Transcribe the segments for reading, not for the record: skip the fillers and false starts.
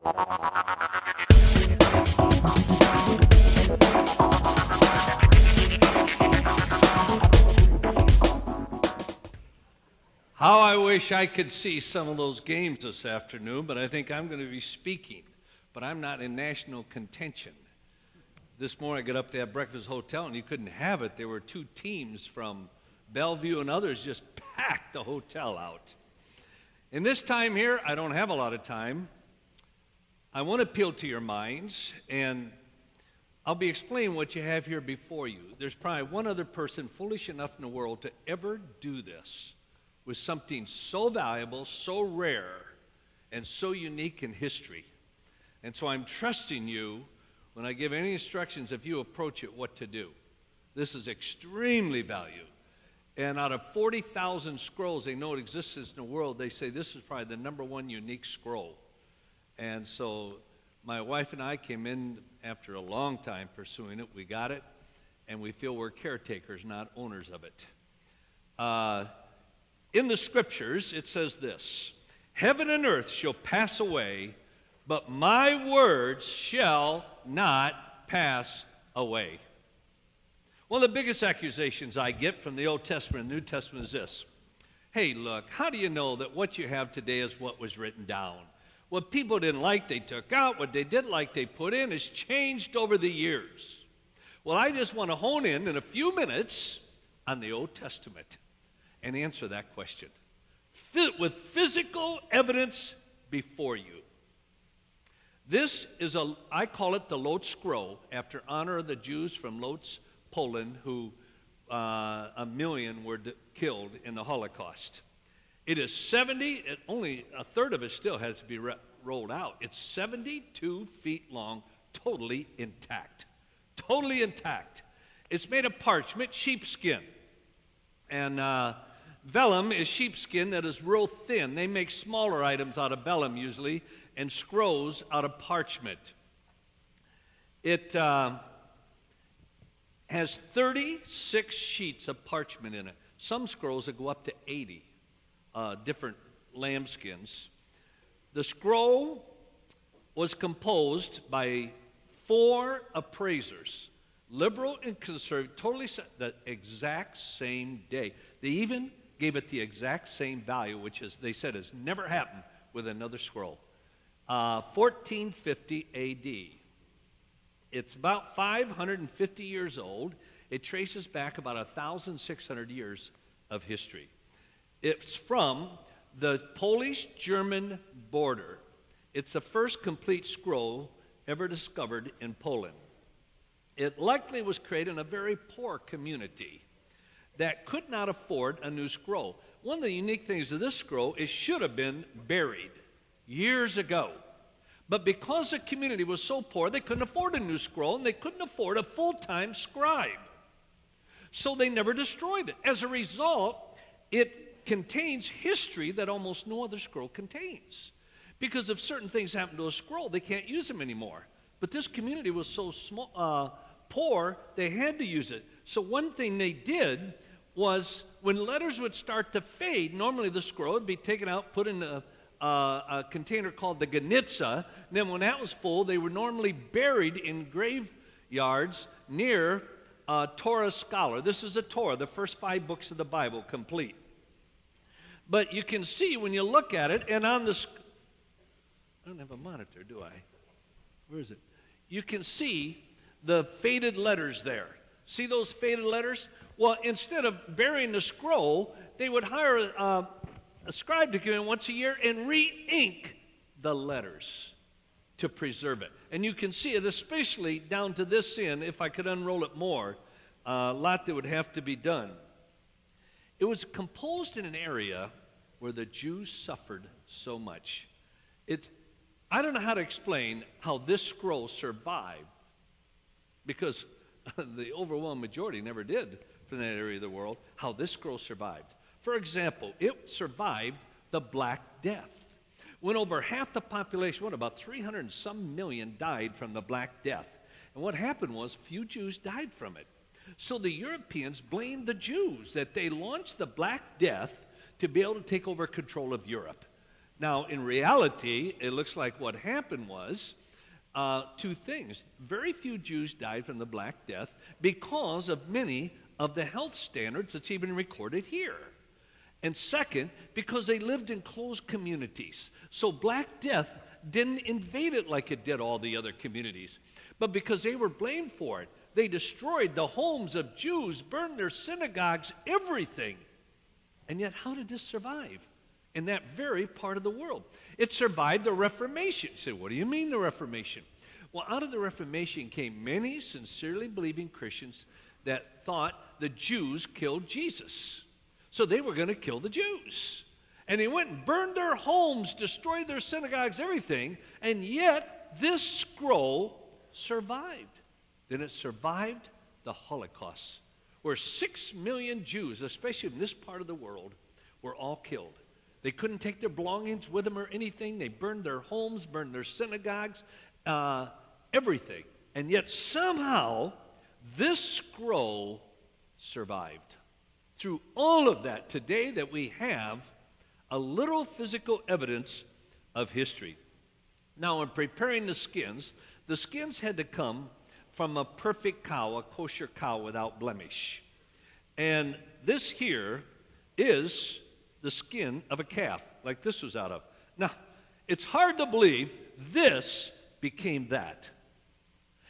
How I wish I could see some of those games this afternoon, but I think I'm going to be speaking. But I'm not in national contention. This morning I got up to have breakfast hotel, and you couldn't have it. There were two teams from Bellevue and others just packed the hotel out. In this time here, I don't have a lot of time. I want to appeal to your minds, and I'll be explaining what you have here before you. There's probably one other person foolish enough in the world to ever do this with something so valuable, so rare, and so unique in history. And so I'm trusting you when I give any instructions, if you approach it, what to do. This is extremely valuable. And out of 40,000 scrolls they know it exists in the world, they say this is probably the #1 unique scroll. And so my wife and I came in after a long time pursuing it. We got it, and we feel we're caretakers, not owners of it. In the scriptures, it says this: heaven and earth shall pass away, but my words shall not pass away. One of the biggest accusations I get from the Old Testament and New Testament is this: hey, look, how do you know that what you have today is what was written down? What people didn't like, they took out. What they did like, they put in. It's changed over the years. Well, I just want to hone in a few minutes on the Old Testament and answer that question with physical evidence before you. This is I call it the Lodz Scroll, after honor of the Jews from Lodz, Poland, who 1 million were killed in the Holocaust. It is 70, only a third of it still has to be rolled out. It's 72 feet long, totally intact. Totally intact. It's made of parchment, sheepskin. And vellum is sheepskin that is real thin. They make smaller items out of vellum usually, and scrolls out of parchment. It has 36 sheets of parchment in it. Some scrolls that go up to 80 different lambskins. The scroll was composed by 4 appraisers, liberal and conservative, totally the exact same day. They even gave it the exact same value, which is, they said, has never happened with another scroll. 1450 A.D. It's about 550 years old. It traces back about 1,600 years of history. It's from the Polish-German border. It's the first complete scroll ever discovered in Poland. It likely was created in a very poor community that could not afford a new scroll. One of the unique things of this scroll, it should have been buried years ago. But because the community was so poor, they couldn't afford a new scroll, and they couldn't afford a full-time scribe. So they never destroyed it. As a result, it contains history that almost no other scroll contains. Because if certain things happen to a scroll, they can't use them anymore. But this community was so small, poor, they had to use it. So one thing they did was, when letters would start to fade, normally the scroll would be taken out, put in a container called the Ganitza. And then when that was full, they were normally buried in graveyards near Torah scholar. This is a Torah, the first 5 books of the Bible, complete. But you can see when you look at it, and on the I don't have a monitor, do I? Where is it? You can see the faded letters there. See those faded letters? Well, instead of burying the scroll, they would hire a scribe to come in once a year and re-ink the letters to preserve it. And you can see it, especially down to this end. If I could unroll it more, a lot that would have to be done. It was composed in an area where the Jews suffered so much. I don't know how to explain how this scroll survived, because the overwhelming majority never did from that area of the world, how this scroll survived. For example, it survived the Black Death. When over half the population, about 300 and some million, died from the Black Death. And what happened was, few Jews died from it. So the Europeans blamed the Jews that they launched the Black Death to be able to take over control of Europe. Now, in reality, it looks like what happened was two things. Very few Jews died from the Black Death because of many of the health standards that's even recorded here. And second, because they lived in closed communities. So Black Death didn't invade it like it did all the other communities. But because they were blamed for it, they destroyed the homes of Jews, burned their synagogues, everything. And yet, how did this survive in that very part of the world? It survived the Reformation. You say, what do you mean the Reformation? Well, out of the Reformation came many sincerely believing Christians that thought the Jews killed Jesus. So they were going to kill the Jews. And they went and burned their homes, destroyed their synagogues, everything, and yet this scroll survived. Then it survived the Holocaust, where 6 million Jews, especially in this part of the world, were all killed. They couldn't take their belongings with them or anything. They burned their homes, burned their synagogues, everything. And yet somehow this scroll survived. Through all of that, today that we have a little physical evidence of history. Now, in preparing the skins had to come from a perfect cow, a kosher cow without blemish. And this here is the skin of a calf, like this was out of. Now, it's hard to believe this became that.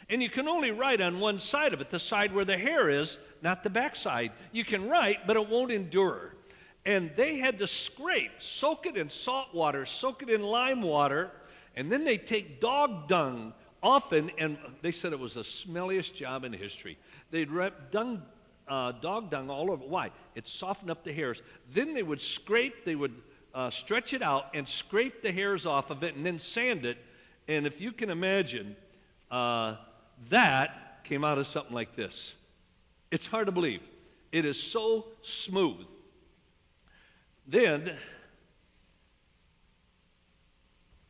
And you can only write on one side of it, the side where the hair is, not the back side. You can write, but it won't endure. And they had to scrape, soak it in salt water, soak it in lime water, and then they take dog dung often, and they said it was the smelliest job in history. They'd wrap dog dung all over. Why? It softened up the hairs. Then they would scrape, they would stretch it out and scrape the hairs off of it and then sand it. And if you can imagine, that came out of something like this. It's hard to believe. It is so smooth. Then,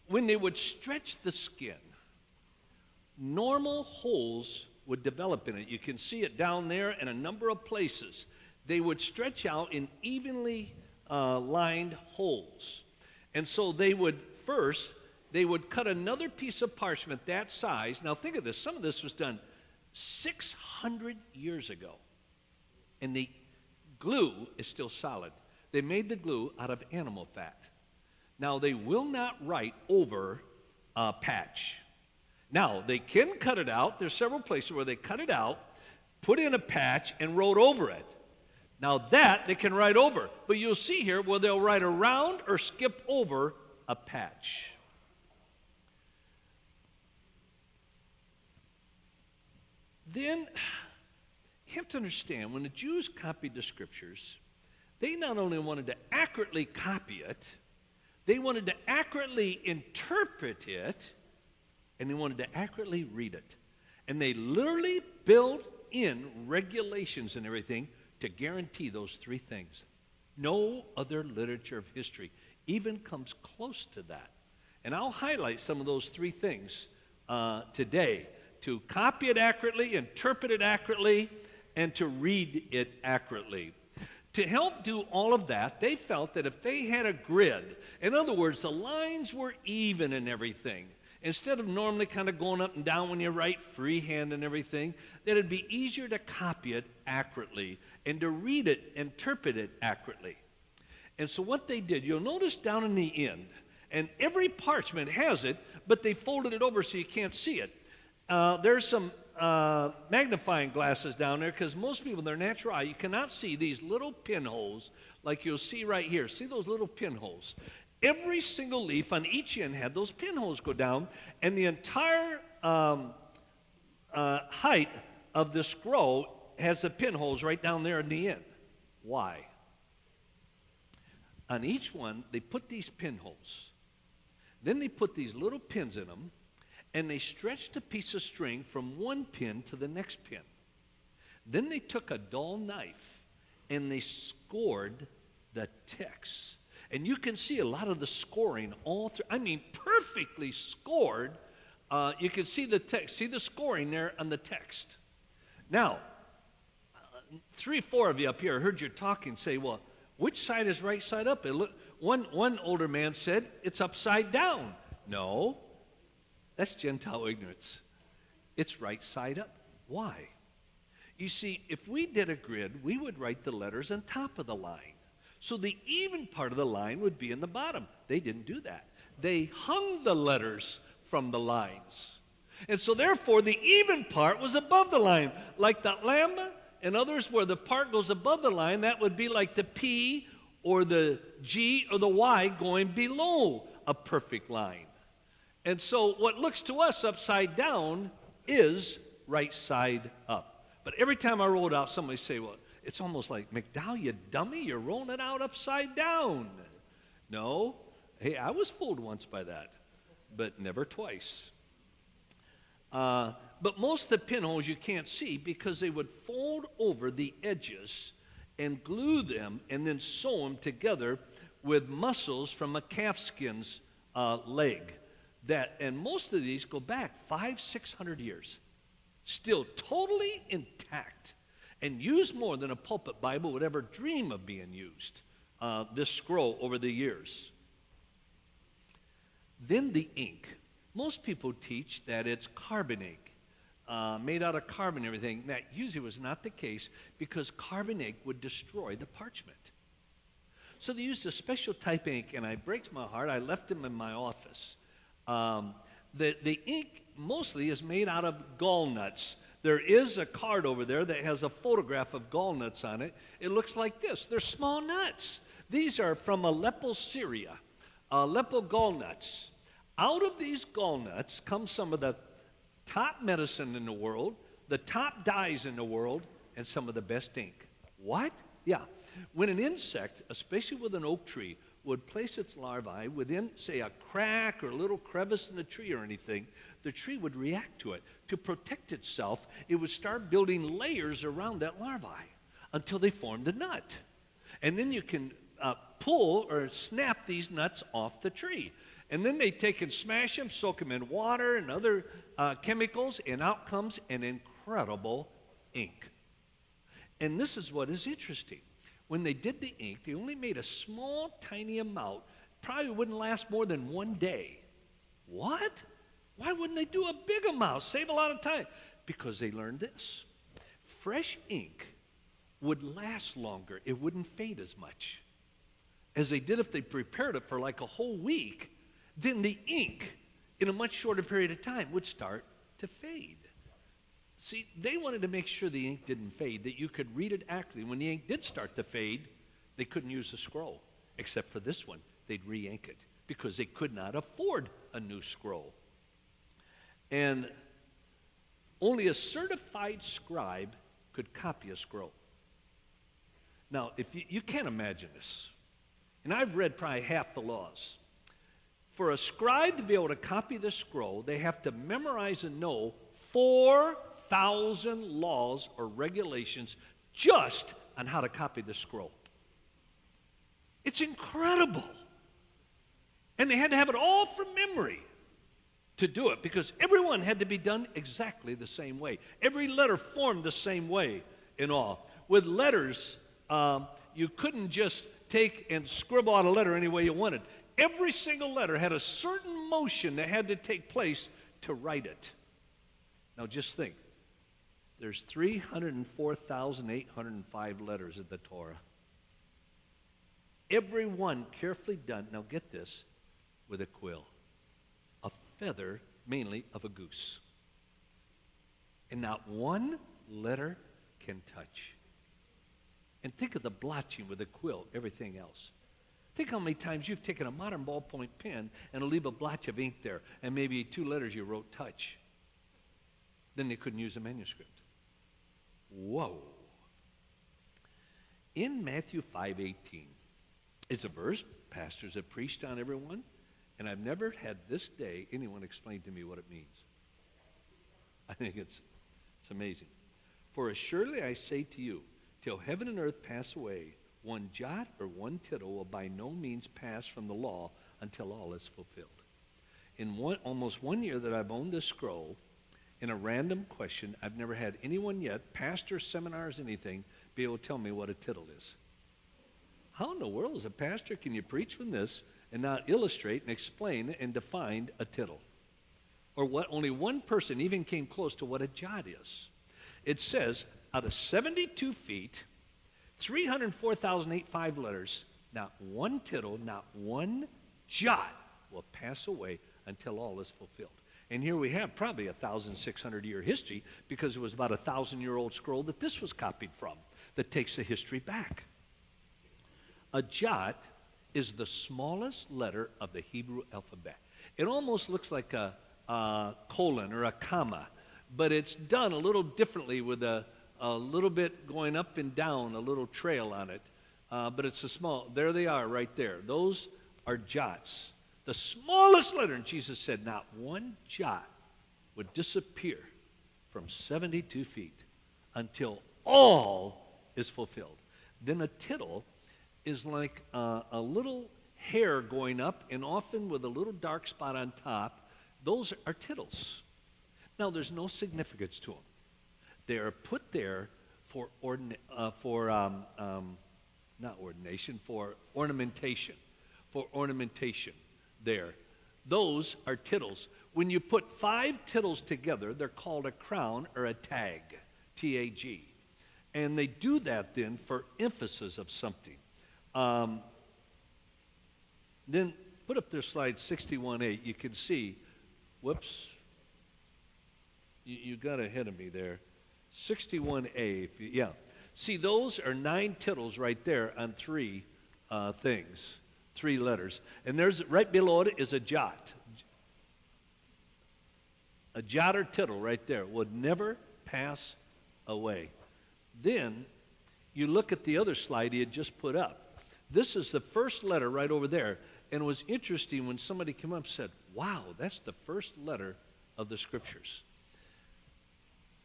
when they would stretch the skin, normal holes would develop in it. You can see it down there in a number of places. They would stretch out in evenly lined holes. And so they would cut another piece of parchment that size. Now think of this. Some of this was done 600 years ago. And the glue is still solid. They made the glue out of animal fat. Now, they will not write over a patch. Now, they can cut it out. There's several places where they cut it out, put in a patch, and wrote over it. Now, that they can write over. But you'll see here where they'll write around or skip over a patch. Then, you have to understand, when the Jews copied the Scriptures, they not only wanted to accurately copy it, they wanted to accurately interpret it, and they wanted to accurately read it. And they literally built in regulations and everything to guarantee those three things. No other literature of history even comes close to that. And I'll highlight some of those three things today: to copy it accurately, interpret it accurately, and to read it accurately. To help do all of that, they felt that if they had a grid, in other words, the lines were even and everything, instead of normally kind of going up and down when you write freehand and everything, that it'd be easier to copy it accurately and to read it, interpret it accurately. And so what they did, you'll notice down in the end, and every parchment has it, but they folded it over so you can't see it. There's some magnifying glasses down there, because most people in their natural eye, you cannot see these little pinholes like you'll see right here. See those little pinholes? Every single leaf on each end had those pinholes go down, and the entire height of the scroll has the pinholes right down there in the end. Why? On each one, they put these pinholes. Then they put these little pins in them, and they stretched a piece of string from one pin to the next pin. Then they took a dull knife and they scored the text. And you can see a lot of the scoring all through. I mean, perfectly scored. You can see the text. See the scoring there on the text. Now, 3 or 4 of you up here, I heard you talking, say, well, which side is right side up? One older man said, it's upside down. No, that's Gentile ignorance. It's right side up. Why? You see, if we did a grid, we would write the letters on top of the line. So the even part of the line would be in the bottom. They didn't do that. They hung the letters from the lines. And so therefore, the even part was above the line. Like the lambda and others where the part goes above the line, that would be like the P or the G or the Y going below a perfect line. And so what looks to us upside down is right side up. But every time I roll it out, somebody say, well, it's almost like, McDowell, you dummy, you're rolling it out upside down. No. Hey, I was fooled once by that, but never twice. But most of the pinholes you can't see because they would fold over the edges and glue them and then sew them together with muscles from a calfskin's leg. And most of these go back 500-600 years, still totally intact, and used more than a pulpit Bible would ever dream of being used, this scroll over the years. Then the ink. Most people teach that it's carbon ink, made out of carbon and everything. That usually was not the case because carbon ink would destroy the parchment. So they used a special type ink, and it breaks my heart. I left them in my office. The ink mostly is made out of gall nuts. There is a card over there that has a photograph of gall nuts on it. It looks like this. They're small nuts. These are from Aleppo, Syria. Aleppo gall nuts. Out of these gall nuts come some of the top medicine in the world, the top dyes in the world, and some of the best ink. What? Yeah. When an insect, especially with an oak tree, would place its larvae within, say, a crack or a little crevice in the tree or anything, the tree would react to it. To protect itself, it would start building layers around that larvae until they formed a nut. And then you can pull or snap these nuts off the tree. And then they take and smash them, soak them in water and other chemicals, and out comes an incredible ink. And this is what is interesting. When they did the ink, they only made a small, tiny amount. Probably wouldn't last more than one day. What? Why wouldn't they do a big amount? Save a lot of time. Because they learned this. Fresh ink would last longer. It wouldn't fade as much as they did if they prepared it for like a whole week. Then the ink, in a much shorter period of time, would start to fade. See, they wanted to make sure the ink didn't fade, that you could read it accurately. When the ink did start to fade, they couldn't use the scroll. Except for this one, they'd re-ink it because they could not afford a new scroll. And only a certified scribe could copy a scroll. Now, if you can't imagine this, and I've read probably half the laws. For a scribe to be able to copy the scroll, they have to memorize and know 4,000 laws or regulations just on how to copy the scroll. It's incredible. And they had to have it all from memory to do it because everyone had to be done exactly the same way. Every letter formed the same way in all. With letters, you couldn't just take and scribble out a letter any way you wanted. Every single letter had a certain motion that had to take place to write it. Now just think, there's 304,805 letters in the Torah. Every one carefully done, now get this, with a quill. A feather, mainly of a goose. And not one letter can touch. And think of the blotching with a quill, everything else. Think how many times you've taken a modern ballpoint pen and leave a blotch of ink there, and maybe 2 letters you wrote touch. Then they couldn't use a manuscript. Whoa. In Matthew 5:18, it's a verse pastors have preached on everyone, and I've never had this day anyone explain to me what it means. I think it's amazing. For assuredly I say to you, till heaven and earth pass away, one jot or one tittle will by no means pass from the law until all is fulfilled. In almost 1 year that I've owned this scroll, in a random question, I've never had anyone yet, pastor, seminars, anything, be able to tell me what a tittle is. how in the world, as a pastor, can you preach from this and not illustrate and explain and define a tittle? Or what? Only one person even came close to what a jot is. It says, out of 72 feet, 304,085 letters, not one tittle, not one jot will pass away until all is fulfilled. And here we have probably 1,600-year history, because it was about a 1,000-year-old scroll that this was copied from that takes the history back. A jot is the smallest letter of the Hebrew alphabet. It almost looks like a colon or a comma, but it's done a little differently with a little bit going up and down, a little trail on it. But it's a small, there they are right there. Those are jots. The smallest letter, and Jesus said not one jot would disappear from 72 feet until all is fulfilled. Then a tittle is like a little hair going up, and often with a little dark spot on top. Those are tittles. Now, there's no significance to them. They are put there for ornamentation. For ornamentation there. Those are tittles. When you put 5 tittles together, they're called a crown or a tag, T-A-G. And they do that then for emphasis of something. Then put up their slide 61A. You can see, whoops, you got ahead of me there. 61A, yeah. See, those are 9 tittles right there on 3 things, 3 letters. And there's, right below it is a jot. A jot or tittle right there would never pass away. Then you look at the other slide he had just put up. This is the first letter right over there. And it was interesting when somebody came up and said, wow, that's the first letter of the Scriptures.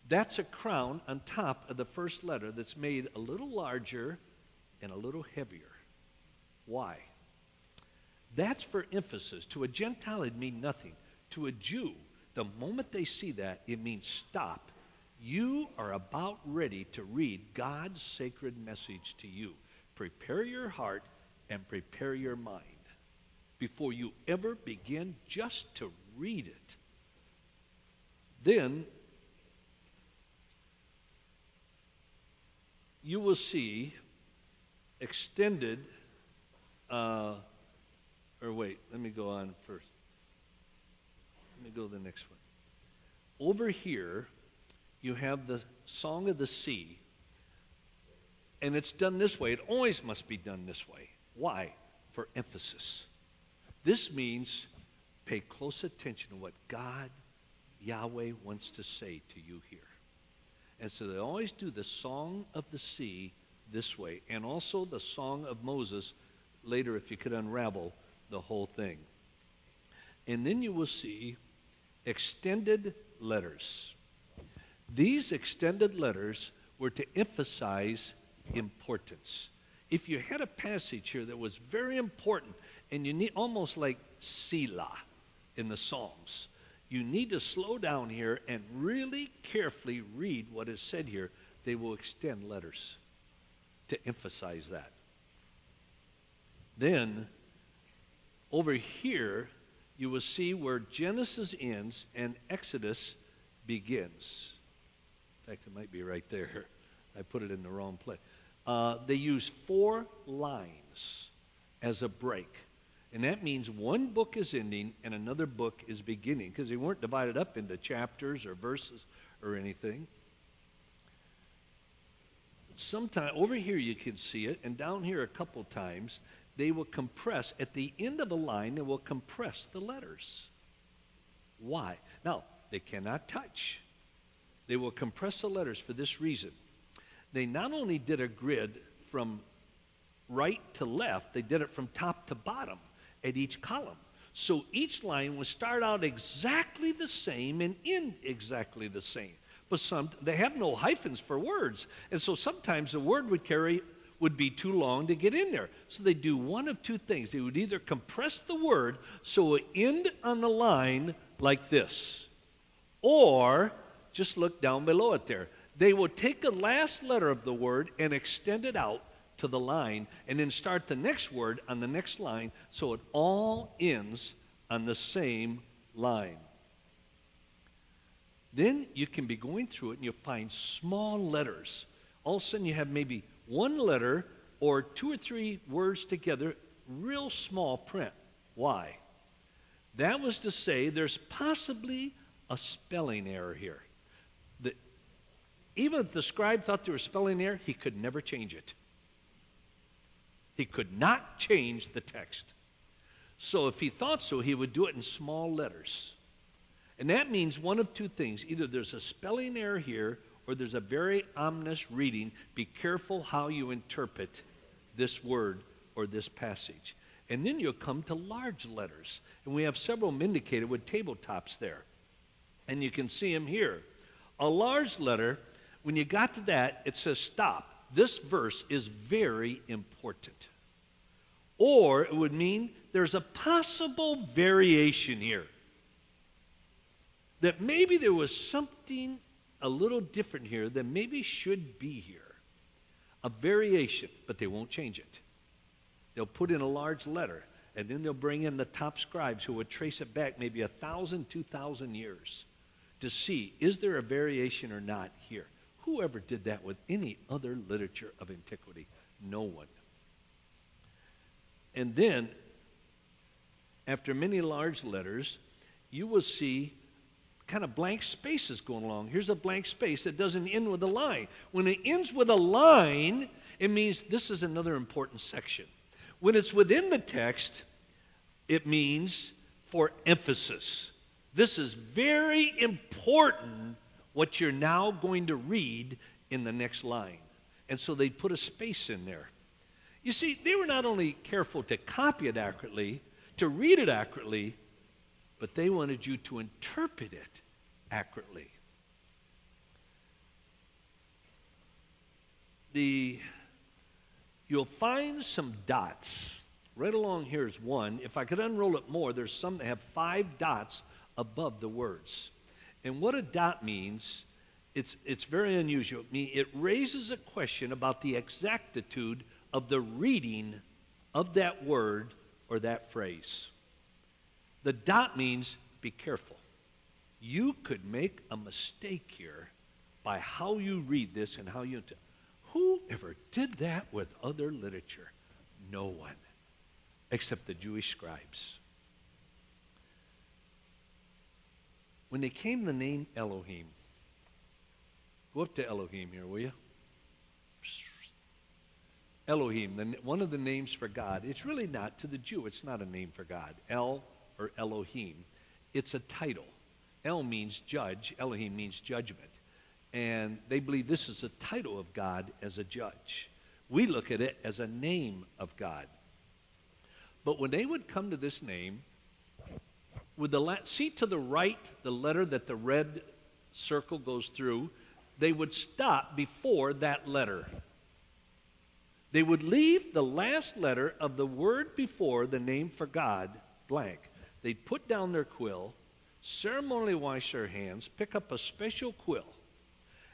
That's a crown on top of the first letter that's made a little larger and a little heavier. Why? That's for emphasis. To a Gentile, it'd mean nothing. To a Jew, the moment they see that, it means stop. You are about ready to read God's sacred message to you. Prepare your heart and prepare your mind before you ever begin just to read it. Then you will see extended, let me go on first. Let me go to the next one. Over here, you have the Song of the Sea, and it's done this way. It always must be done this way. Why? For emphasis. This means pay close attention to what God, Yahweh, wants to say to you here. And so they always do the Song of the Sea this way, and also the Song of Moses later, if you could unravel the whole thing. And then you will see extended letters. These extended letters were to emphasize importance. If you had a passage here that was very important, and you need almost like Selah in the Psalms, you need to slow down here and really carefully read what is said here. They will extend letters to emphasize that. Then, over here, you will see where Genesis ends and Exodus begins. In fact, it might be right there. I put it in the wrong place. They use 4 lines as a break. And that means one book is ending and another book is beginning, because they weren't divided up into chapters or verses or anything. Sometime over here you can see it, and down here a couple times, they will compress, at the end of a line, they will compress the letters. Why? Now, they cannot touch. They will compress the letters for this reason. They not only did a grid from right to left, they did it from top to bottom at each column. So each line would start out exactly the same and end exactly the same. But they have no hyphens for words. And so sometimes the word would be too long to get in there. So they do one of 2 things. They would either compress the word so it end on the line like this, or just look down below it there. They will take the last letter of the word and extend it out to the line, and then start the next word on the next line so it all ends on the same line. Then you can be going through it and you'll find small letters. All of a sudden you have maybe one letter or two or three words together, real small print. Why? That was to say there's possibly a spelling error here. Even if the scribe thought there was spelling error, he could never change it. He could not change the text. So if he thought so, he would do it in small letters. And that means one of two things. Either there's a spelling error here or there's a very ominous reading. Be careful how you interpret this word or this passage. And then you'll come to large letters. And we have several them indicated with tabletops there. And you can see them here. A large letter, when you got to that, it says stop. This verse is very important. Or it would mean there's a possible variation here. That maybe there was something a little different here that maybe should be here. A variation, but they won't change it. They'll put in a large letter, and then they'll bring in the top scribes who would trace it back maybe 1,000, 2,000 years to see, is there a variation or not here? Whoever did that with any other literature of antiquity? No one. And then, after many large letters, you will see kind of blank spaces going along. Here's a blank space that doesn't end with a line. When it ends with a line, it means this is another important section. When it's within the text, it means for emphasis. This is very important what you're now going to read in the next line. And so they put a space in there. You see, they were not only careful to copy it accurately, to read it accurately, but they wanted you to interpret it accurately. You'll find some dots. Right along here is one. If I could unroll it more, there's some that have 5 dots above the words. And what a dot means, it's very unusual. It raises a question about the exactitude of the reading of that word or that phrase. The dot means be careful. You could make a mistake here by how you read this and how you... Who ever did that with other literature? No one, except the Jewish scribes. When they came to the name Elohim, go up to Elohim here, will you? Elohim, one of the names for God. It's really not, to the Jew, it's not a name for God. El or Elohim, it's a title. El means judge, Elohim means judgment. And they believe this is a title of God as a judge. We look at it as a name of God. But when they would come to this name, with see to the right, the letter that the red circle goes through, they would stop before that letter. They would leave the last letter of the word before the name for God blank. They'd put down their quill, ceremonially wash their hands, pick up a special quill,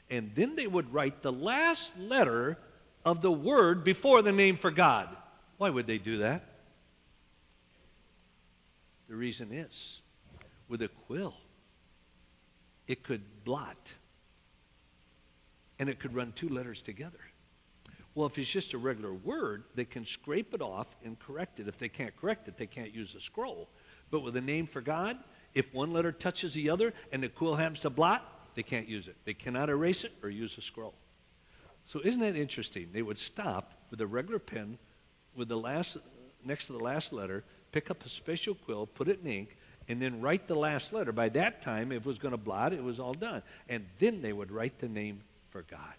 and then they would write the last letter of the word before the name for God. Why would they do that? The reason is, with a quill, it could blot, and it could run 2 letters together. Well, if it's just a regular word, they can scrape it off and correct it. If they can't correct it, they can't use a scroll. But with a name for God, if one letter touches the other and the quill happens to blot, they can't use it. They cannot erase it or use a scroll. So isn't that interesting? They would stop with a regular pen with next to the last letter, pick up a special quill, put it in ink, and then write the last letter. By that time, if it was going to blot, it was all done. And then they would write the name for God.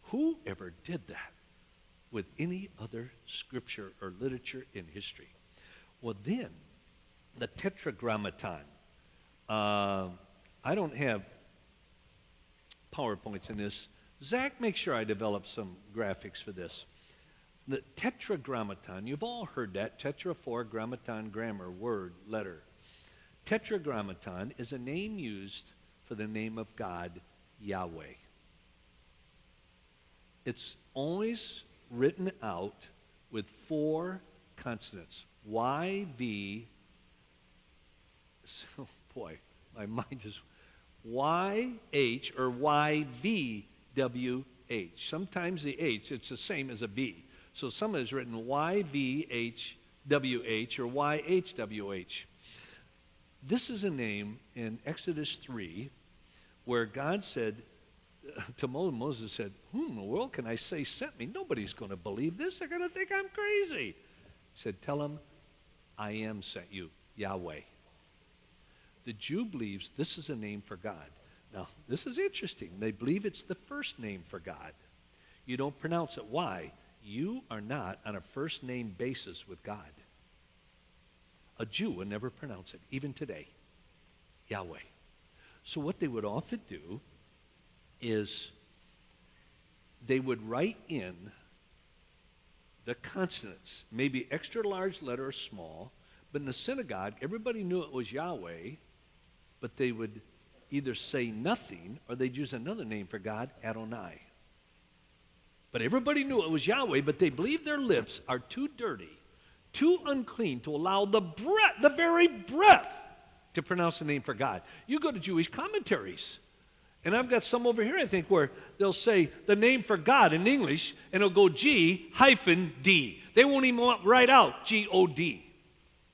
Who ever did that with any other scripture or literature in history? Well, then, the tetragrammaton. I don't have PowerPoints in this. Zach, make sure I develop some graphics for this. The tetragrammaton, you've all heard that. Tetra, 4, grammaton, grammar, word, letter. Tetragrammaton is a name used for the name of God, Yahweh. It's always written out with 4 consonants. Y-V, oh boy, my mind just, Y-H or Y-V-W-H. Sometimes the H, it's the same as a V. So some is written Y-V-H-W-H or Y-H-W-H. This is a name in Exodus 3 where God said to Moses said, who in the world can I say sent me? Nobody's going to believe this. They're going to think I'm crazy. He said, tell them I am sent you, Yahweh. The Jew believes this is a name for God. Now, this is interesting. They believe it's the first name for God. You don't pronounce it. Why? You are not on a first name basis with God. A Jew would never pronounce it, even today. Yahweh. So what they would often do is they would write in the consonants, maybe extra large letter or small, but in the synagogue, everybody knew it was Yahweh, but they would either say nothing or they'd use another name for God, Adonai. But everybody knew it was Yahweh, but they believe their lips are too dirty, too unclean to allow the breath, the very breath, to pronounce the name for God. You go to Jewish commentaries, and I've got some over here, I think, where they'll say the name for God in English, and it'll go G-D. They won't even write out G-O-D.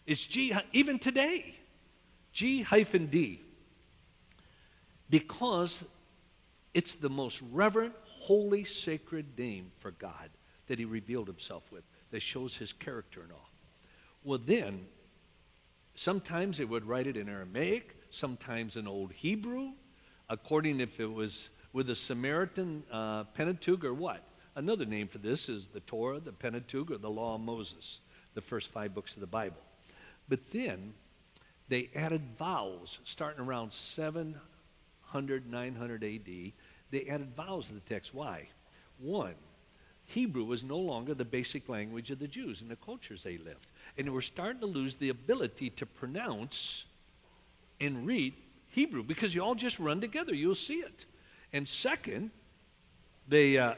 It's G, even today, G-D. Because it's the most reverent, holy, sacred name for God that he revealed himself with, that shows his character and all. Well, then, sometimes they would write it in Aramaic, sometimes in Old Hebrew, according if it was with the Samaritan Pentateuch or what. Another name for this is the Torah, the Pentateuch, or the Law of Moses, the first 5 books of the Bible. But then they added vowels starting around 700, 900 A.D. They added vowels to the text. Why? One, Hebrew was no longer the basic language of the Jews and the cultures they lived. And they were starting to lose the ability to pronounce and read Hebrew because you all just run together. You'll see it. And second, I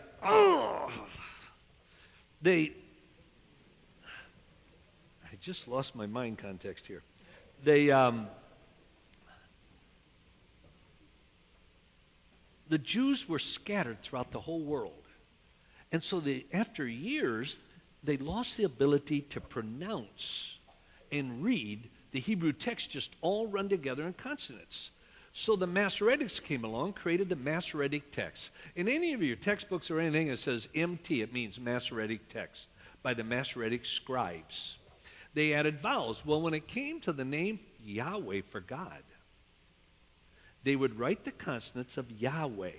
just lost my mind context here. The Jews were scattered throughout the whole world. And so after years, they lost the ability to pronounce and read the Hebrew text, just all run together in consonants. So the Masoretics came along, created the Masoretic text. In any of your textbooks or anything, it says MT, it means Masoretic text, by the Masoretic scribes. They added vowels. Well, when it came to the name Yahweh for God, they would write the consonants of Yahweh,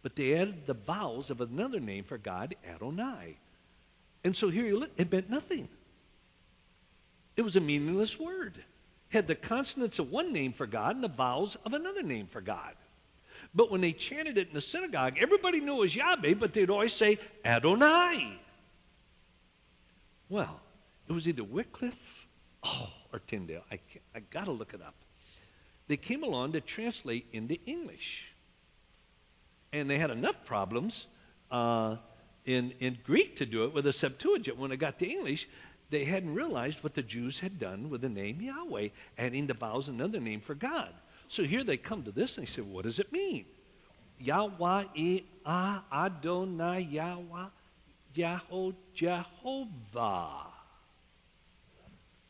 but they added the vowels of another name for God, Adonai. And so here you look, it meant nothing. It was a meaningless word. Had the consonants of one name for God and the vowels of another name for God. But when they chanted it in the synagogue, everybody knew it was Yahweh, but they'd always say Adonai. Well, it was either Wycliffe or Tyndale. I got to look it up. They came along to translate into English. And they had enough problems in Greek to do it with the Septuagint. When it got to English, they hadn't realized what the Jews had done with the name Yahweh, adding the vowels another name for God. So here they come to this and they say, what does it mean? Yahweh, Adonai, Yahweh, Jehovah.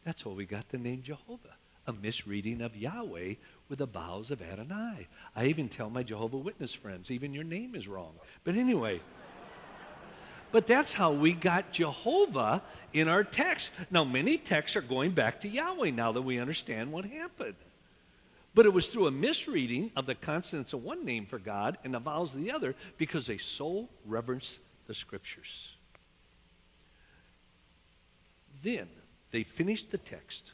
That's where we got the name Jehovah, a misreading of Yahweh with the vowels of Adonai. I even tell my Jehovah Witness friends, even your name is wrong. But anyway, but that's how we got Jehovah in our text. Now, many texts are going back to Yahweh now that we understand what happened. But it was through a misreading of the consonants of one name for God and the vowels of the other because they so reverenced the Scriptures. Then they finished the text.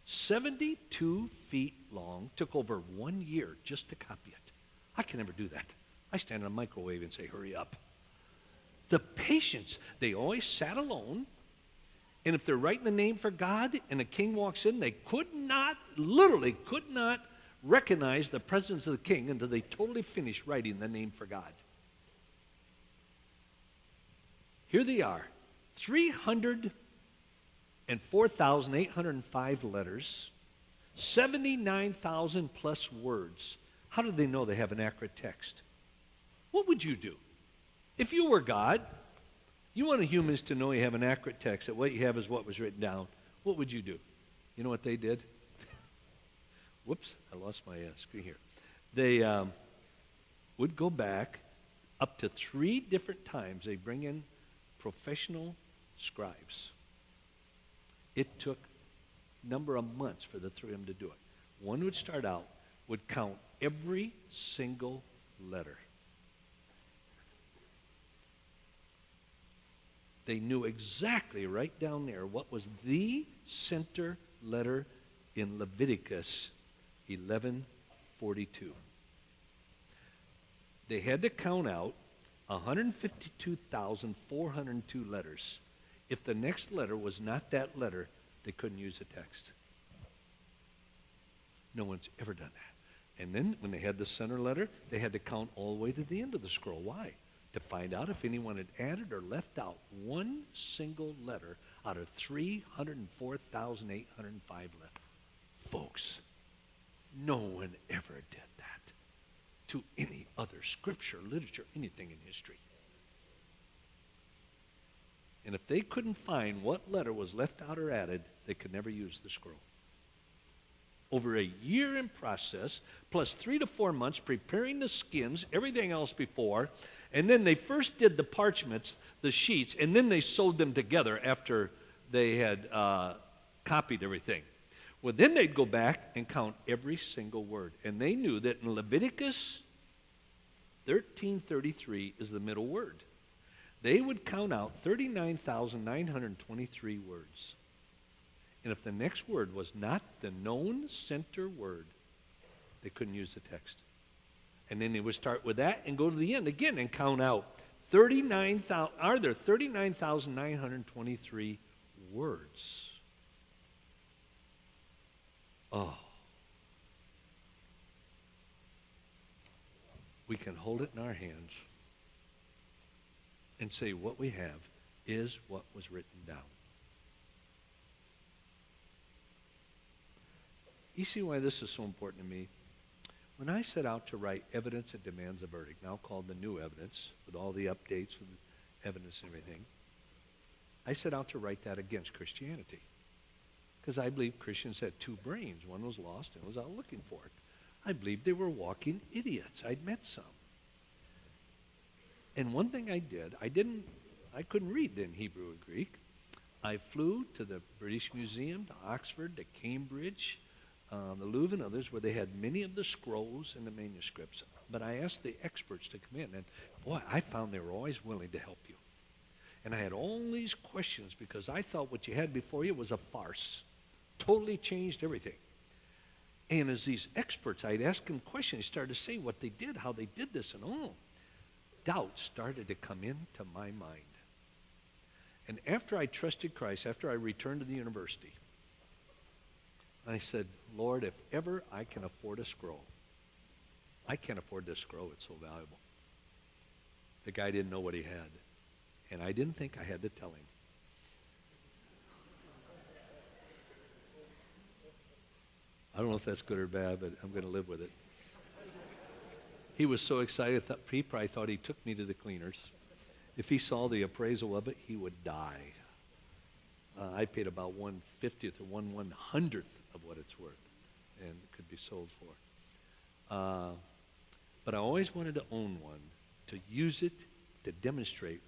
72 feet long, took over 1 year just to copy it. I can never do that. I stand in a microwave and say, hurry up. The patience. They always sat alone, and if they're writing the name for God and a king walks in, they literally could not recognize the presence of the king until they totally finished writing the name for God. Here they are, 304,805 letters, 79,000 plus words. How do they know they have an accurate text? What would you do? If you were God, you wanted humans to know you have an accurate text, that what you have is what was written down. What would you do? You know what they did? Whoops, I lost my screen here. They would go back up to 3 different times. They bring in professional scribes. It took a number of months for the 3 of them to do it. One would start out, would count every single letter. They knew exactly right down there what was the center letter in Leviticus 11:42. They had to count out 152,402 letters. If the next letter was not that letter, they couldn't use the text. No one's ever done that. And then when they had the center letter, they had to count all the way to the end of the scroll. Why? To find out if anyone had added or left out one single letter out of 304,805 letters. Folks, no one ever did that to any other scripture, literature, anything in history. And if they couldn't find what letter was left out or added, they could never use the scroll. Over a year in process, plus 3 to 4 months preparing the skins, everything else before, and then they first did the parchments, the sheets, and then they sewed them together after they had copied everything. Well, then they'd go back and count every single word. And they knew that in Leviticus 13:33 is the middle word. They would count out 39,923 words. And if the next word was not the known center word, they couldn't use the text. And then they would start with that and go to the end again and count out 39,923 words. Oh. We can hold it in our hands and say what we have is what was written down. You see why this is so important to me? When I set out to write evidence that demands a verdict, now called the new evidence, with all the updates with evidence and everything, I set out to write that against Christianity. Because I believe Christians had 2 brains. One was lost and was out looking for it. I believed they were walking idiots. I'd met some. And one thing I did, I couldn't read in Hebrew or Greek. I flew to the British Museum, to Oxford, to Cambridge, the Louvre and others, where they had many of the scrolls and the manuscripts. But I asked the experts to come in, and boy, I found they were always willing to help you. And I had all these questions because I thought what you had before you was a farce. Totally changed everything. And as these experts, I'd ask them questions. They started to say what they did, how they did this, and doubt started to come into my mind. And after I trusted Christ, after I returned to the university, I said, Lord, if ever I can afford a scroll, I can't afford this scroll. It's so valuable. The guy didn't know what he had. And I didn't think I had to tell him. I don't know if that's good or bad, but I'm going to live with it. He was so excited, he probably thought he took me to the cleaners. If he saw the appraisal of it, he would die. I paid about 1/50th or 1/100th of what it's worth, and it could be sold for. But I always wanted to own one, to use it to demonstrate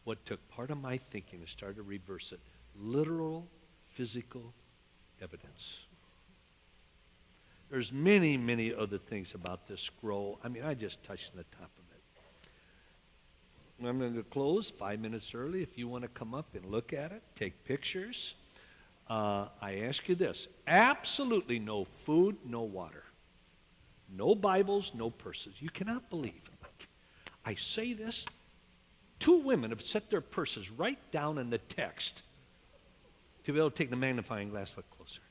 what took part of my thinking and started to reverse it. Literal, physical evidence. There's many, many other things about this scroll. I mean, I just touched on the top of it. I'm going to close 5 minutes early. If you want to come up and look at it, take pictures. I ask you this. Absolutely no food, no water. No Bibles, no purses. You cannot believe. I say this. 2 women have set their purses right down in the text to be able to take the magnifying glass, look closer.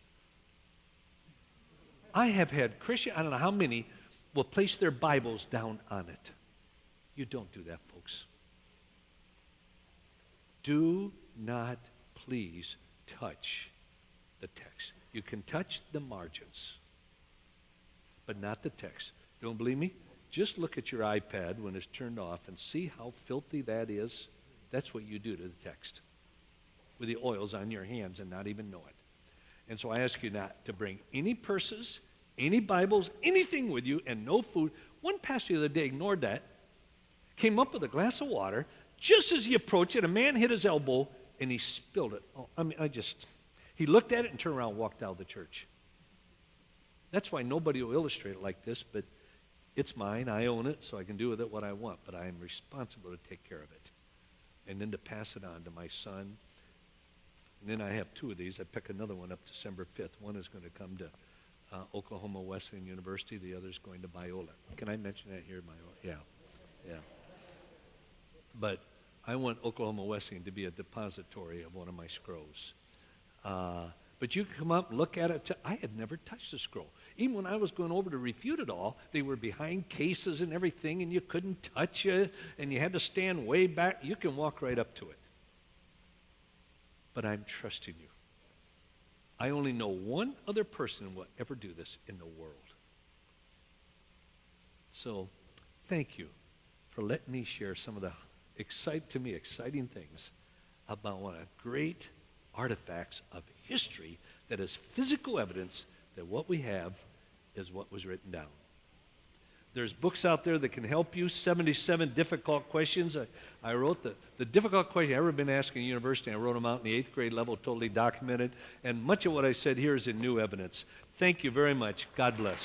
I have had Christian, I don't know how many, will place their Bibles down on it. You don't do that, folks. Do not please touch the text. You can touch the margins, but not the text. Don't believe me? Just look at your iPad when it's turned off and see how filthy that is. That's what you do to the text with the oils on your hands and not even know it. And so I ask you not to bring any purses, any Bibles, anything with you, and no food. One pastor the other day ignored that, came up with a glass of water. Just as he approached it, a man hit his elbow, and he spilled it. Oh, he looked at it and turned around and walked out of the church. That's why nobody will illustrate it like this, but it's mine. I own it, so I can do with it what I want, but I am responsible to take care of it and then to pass it on to my son. And then I have two of these. I pick another one up December 5th. One is going to come to Oklahoma Wesleyan University. The other is going to Biola. Can I mention that here? Yeah. But I want Oklahoma Wesleyan to be a depository of one of my scrolls. But you can come up and look at it. I had never touched the scroll. Even when I was going over to refute it all, they were behind cases and everything, and you couldn't touch it, and you had to stand way back. You can walk right up to it. But I'm trusting you. I only know one other person who will ever do this in the world. So thank you for letting me share some of the exciting things about one of the great artifacts of history that is physical evidence that what we have is what was written down. There's books out there that can help you. 77 difficult questions. I wrote the difficult question I've ever been asked in university. I wrote them out in the 8th grade level, totally documented. And much of what I said here is in new evidence. Thank you very much. God bless.